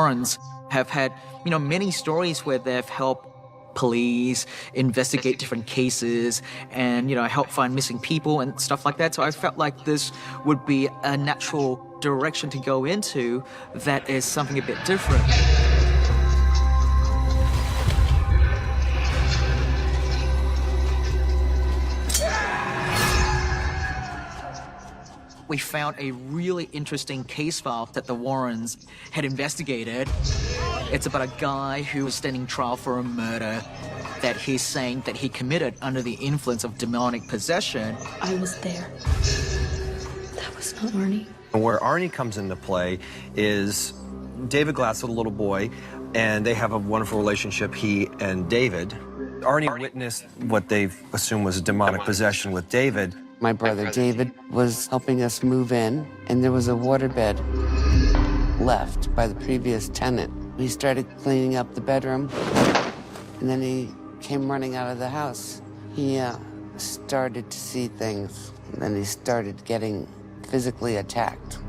Warrens have had, many stories where they've helped police investigate different cases and, help find missing people and stuff like that. So I felt like this would be a natural direction to go into that is something a bit different. We found a really interesting case file that the Warrens had investigated. It's about a guy who was standing trial for a murder that he's saying that he committed under the influence of demonic possession. I was there. That was not Arnie. Where Arnie comes into play is David Glass, a little boy, and they have a wonderful relationship, he and David. Arnie witnessed what they assume was a demonic possession with David. My brother David was helping us move in, and there was a waterbed left by the previous tenant. He started cleaning up the bedroom, and then he came running out of the house. He started to see things, and then he started getting physically attacked.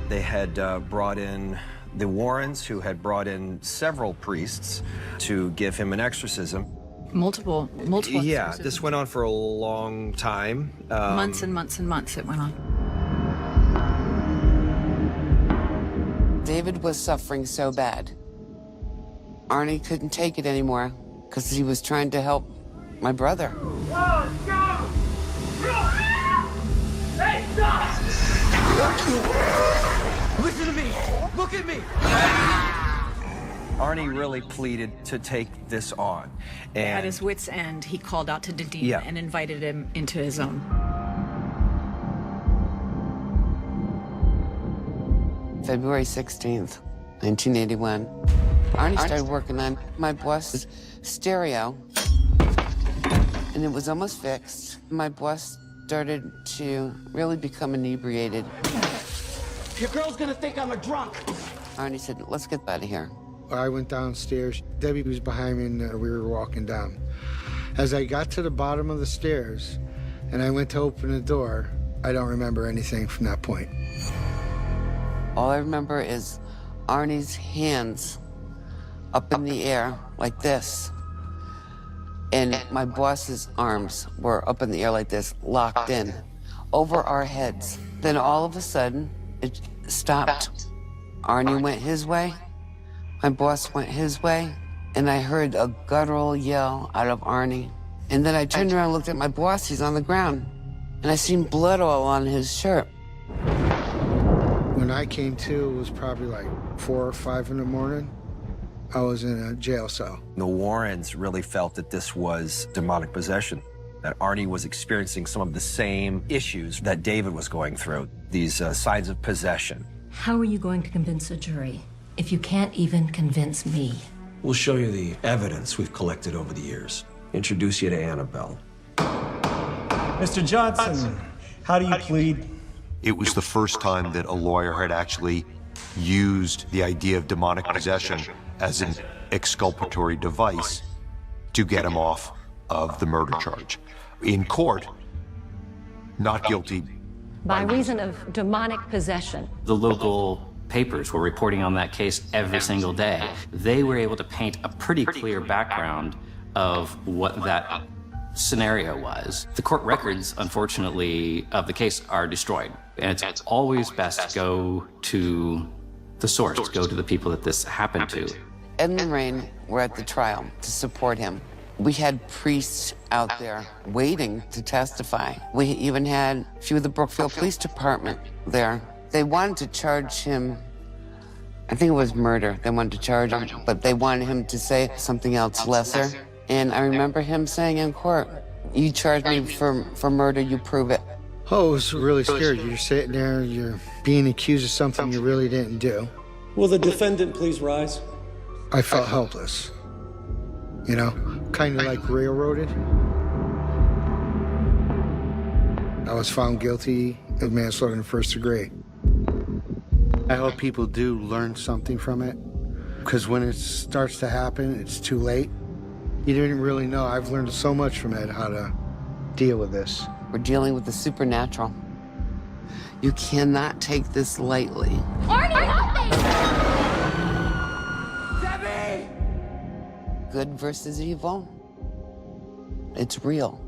They had brought in the Warrens, who had brought in several priests to give him an exorcism. Multiple Yeah, exorcisms. this went on for a long time. Months and months and months it went on. David was suffering so bad. Arnie couldn't take it anymore because he was trying to help my brother. Hey, stop! Listen to me! Look at me! Arnie really pleaded to take this on. And At his wit's end, he called out to Dean and invited him into his own. February 16th, 1981. Arnie started working on my boss's stereo, and it was almost fixed. My boss started to really become inebriated. Your girl's gonna think I'm a drunk. Arnie said, let's get out of here. I went downstairs. Debbie was behind me, and we were walking down. As I got to the bottom of the stairs, and I went to open the door, I don't remember anything from that point. All I remember is Arnie's hands up in the air like this. And my boss's arms were up in the air like this, locked in, over our heads. Then all of a sudden, it stopped. Arnie went his way, my boss went his way, and I heard a guttural yell out of Arnie. And then I turned around and looked at my boss, he's on the ground, and I seen blood all on his shirt. When I came to, it was probably like 4 or 5 in the morning. I was in a jail cell. the Warrens really felt that this was demonic possession, that Arnie was experiencing some of the same issues that David was going through, these signs of possession. How are you going to convince a jury if you can't even convince me? We'll show you the evidence we've collected over the years. Introduce you to Annabelle. Mr. Johnson, how do you plead? It was the first time that a lawyer had actually used the idea of demonic possession as an exculpatory device to get him off of the murder charge. In court, not guilty. By reason of demonic possession. The local papers were reporting on that case every single day. They were able to paint a pretty clear background of what that scenario was. The court records, unfortunately, of the case are destroyed. And it's always best to go to the source, go to the people that this happened to. Ed and Lorraine were at the trial to support him. We had priests out there waiting to testify. We even had a few of the Brookfield Police Department there. They wanted to charge him, I think it was murder. They wanted to charge him, but they wanted him to say something else lesser. And I remember him saying in court, you charge me for murder, you prove it. Oh, I was really scared. You're sitting there, you're being accused of something you really didn't do. Will the defendant please rise? I felt helpless. You know, kind of like railroaded. I was found guilty of manslaughter in the first degree. I hope people do learn something from it, because when it starts to happen, it's too late. You didn't really know. I've learned so much from Ed how to deal with this. We're dealing with the supernatural. You cannot take this lightly. Arnie, help me! Debbie! Good versus evil. It's real.